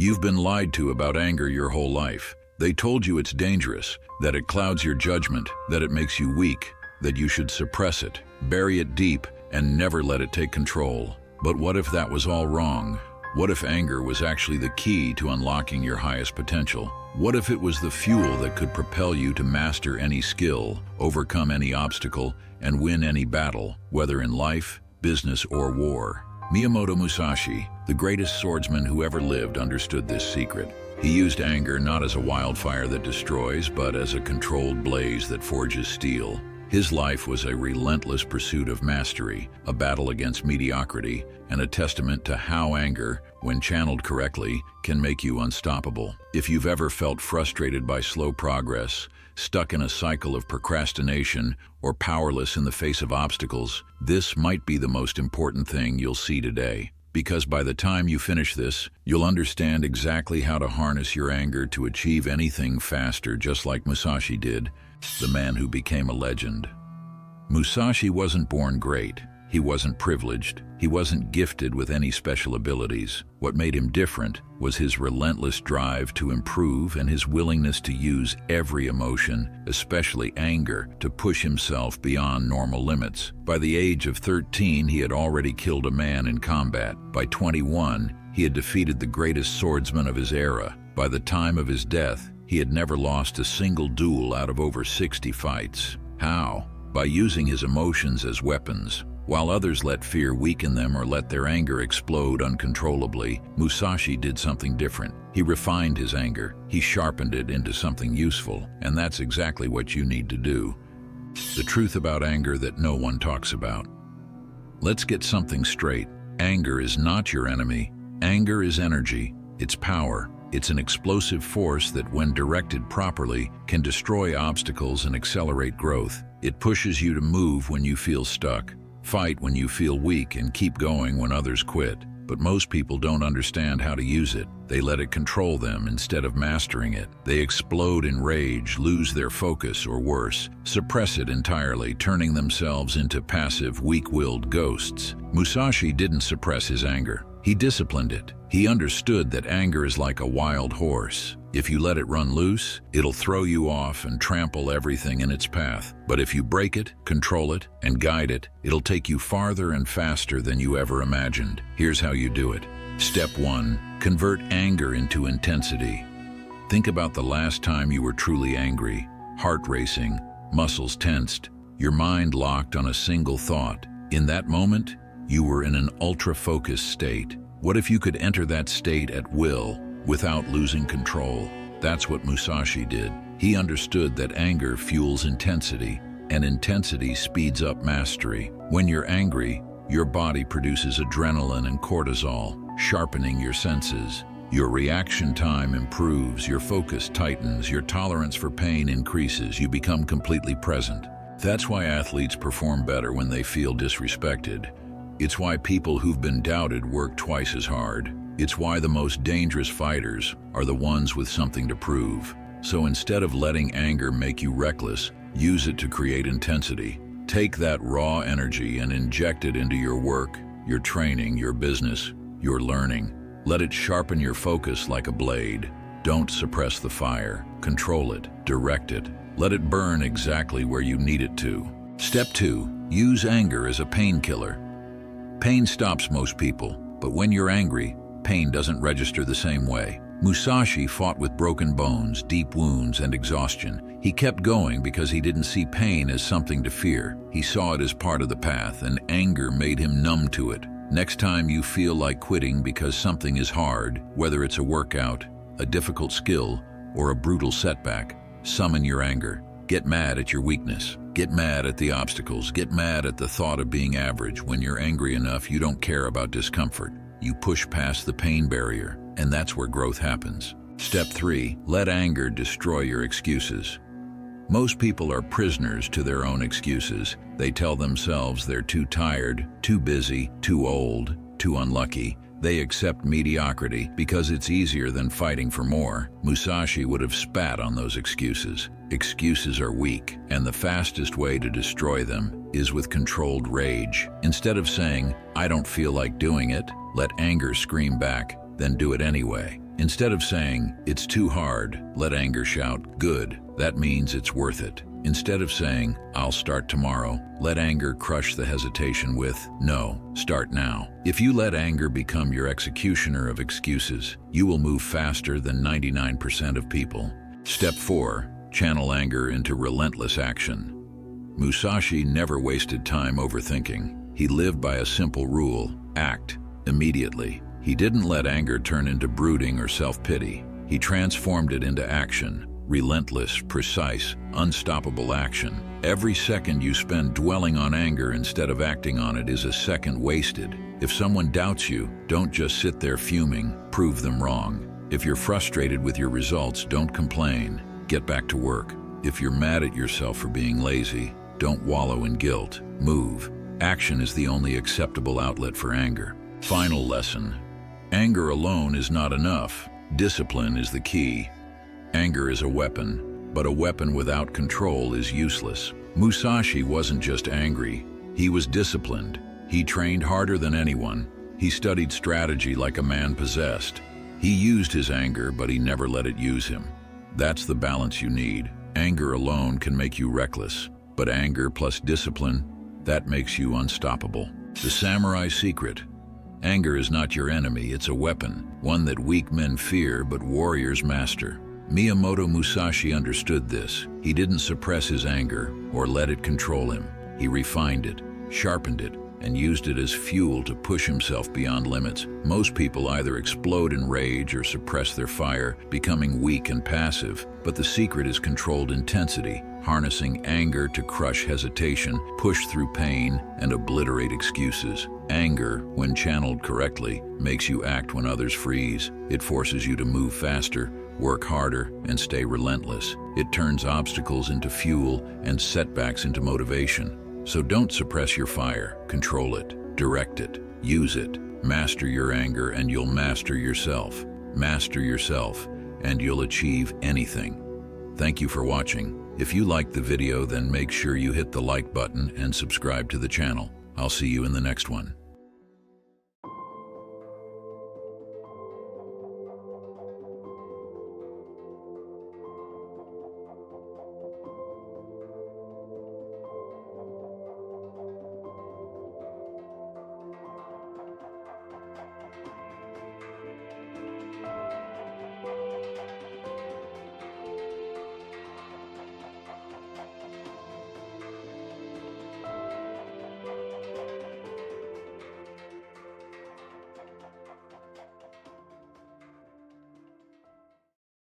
You've been lied to about anger your whole life. They told you it's dangerous, that it clouds your judgment, that it makes you weak, that you should suppress it, bury it deep, and never let it take control. But what if that was all wrong? What if anger was actually the key to unlocking your highest potential? What if it was the fuel that could propel you to master any skill, overcome any obstacle, and win any battle, whether in life, business, or war? Miyamoto Musashi, the greatest swordsman who ever lived, understood this secret. He used anger not as a wildfire that destroys, but as a controlled blaze that forges steel. His life was a relentless pursuit of mastery, a battle against mediocrity, and a testament to how anger, when channeled correctly, can make you unstoppable. If you've ever felt frustrated by slow progress, stuck in a cycle of procrastination, or powerless in the face of obstacles, this might be the most important thing you'll see today. Because by the time you finish this, you'll understand exactly how to harness your anger to achieve anything faster, just like Musashi did, the man who became a legend. Musashi wasn't born great. He wasn't privileged. He wasn't gifted with any special abilities. What made him different was his relentless drive to improve and his willingness to use every emotion, especially anger, to push himself beyond normal limits. By the age of 13, he had already killed a man in combat. By 21, he had defeated the greatest swordsman of his era. By the time of his death, he had never lost a single duel out of over 60 fights. How? By using his emotions as weapons. While others let fear weaken them or let their anger explode uncontrollably, Musashi did something different. He refined his anger. He sharpened it into something useful, and that's exactly what you need to do. The truth about anger that no one talks about. Let's get something straight. Anger is not your enemy. Anger is energy. It's power. It's an explosive force that, when directed properly, can destroy obstacles and accelerate growth. It pushes you to move when you feel stuck, fight when you feel weak, and keep going when others quit. But most people don't understand how to use it. They let it control them instead of mastering it. They explode in rage, lose their focus, or worse, suppress it entirely, turning themselves into passive, weak-willed ghosts. Musashi didn't suppress his anger. He disciplined it. He understood that anger is like a wild horse. If you let it run loose, it'll throw you off and trample everything in its path. But if you break it, control it, and guide it, it'll take you farther and faster than you ever imagined. Here's how you do it. Step 1. Convert anger into intensity. Think about the last time you were truly angry. Heart racing, muscles tensed, your mind locked on a single thought. In that moment, you were in an ultra-focused state. What if you could enter that state at will, without losing control? That's what Musashi did. He understood that anger fuels intensity, and intensity speeds up mastery. When you're angry, your body produces adrenaline and cortisol, sharpening your senses. Your reaction time improves, your focus tightens, your tolerance for pain increases, you become completely present. That's why athletes perform better when they feel disrespected. It's why people who've been doubted work twice as hard. It's why the most dangerous fighters are the ones with something to prove. So instead of letting anger make you reckless, use it to create intensity. Take that raw energy and inject it into your work, your training, your business, your learning. Let it sharpen your focus like a blade. Don't suppress the fire. Control it. Direct it. Let it burn exactly where you need it to. Step 2. Use anger as a painkiller. Pain stops most people, but when you're angry, pain doesn't register the same way. Musashi fought with broken bones, deep wounds, and exhaustion. He kept going because he didn't see pain as something to fear. He saw it as part of the path, and anger made him numb to it. Next time you feel like quitting because something is hard, whether it's a workout, a difficult skill, or a brutal setback, summon your anger. Get mad at your weakness. Get mad at the obstacles. Get mad at the thought of being average. When you're angry enough, you don't care about discomfort. You push past the pain barrier, and that's where growth happens. Step 3. Let anger destroy your excuses. Most people are prisoners to their own excuses. They tell themselves they're too tired, too busy, too old, too unlucky. They accept mediocrity because it's easier than fighting for more. Musashi would have spat on those excuses. Excuses are weak, and the fastest way to destroy them is with controlled rage. Instead of saying, "I don't feel like doing it," let anger scream back, then do it anyway. Instead of saying, "It's too hard," let anger shout, "Good, that means it's worth it." Instead of saying, "I'll start tomorrow," let anger crush the hesitation with, "No, start now." If you let anger become your executioner of excuses, you will move faster than 99% of people. Step 4. Channel anger into relentless action. Musashi never wasted time overthinking. He lived by a simple rule: act immediately. He didn't let anger turn into brooding or self-pity. He transformed it into action. Relentless, precise, unstoppable action. Every second you spend dwelling on anger instead of acting on it is a second wasted. If someone doubts you, don't just sit there fuming, prove them wrong. If you're frustrated with your results, don't complain. Get back to work. If you're mad at yourself for being lazy, don't wallow in guilt. Move. Action is the only acceptable outlet for anger. Final lesson. Anger alone is not enough. Discipline is the key. Anger is a weapon, but a weapon without control is useless. Musashi wasn't just angry. He was disciplined. He trained harder than anyone. He studied strategy like a man possessed. He used his anger, but he never let it use him. That's the balance you need. Anger alone can make you reckless, but anger plus discipline, that makes you unstoppable. The samurai secret. Anger is not your enemy, it's a weapon, one that weak men fear but warriors master. Miyamoto Musashi understood this. He didn't suppress his anger or let it control him. He refined it, sharpened it, and used it as fuel to push himself beyond limits. Most people either explode in rage or suppress their fire, becoming weak and passive. But the secret is controlled intensity, harnessing anger to crush hesitation, push through pain, and obliterate excuses. Anger, when channeled correctly, makes you act when others freeze. It forces you to move faster, work harder, and stay relentless. It turns obstacles into fuel and setbacks into motivation. So don't suppress your fire, control it, direct it, use it. Master your anger and you'll master yourself. Master yourself and you'll achieve anything. Thank you for watching. If you liked the video, then make sure you hit the like button and subscribe to the channel. I'll see you in the next one.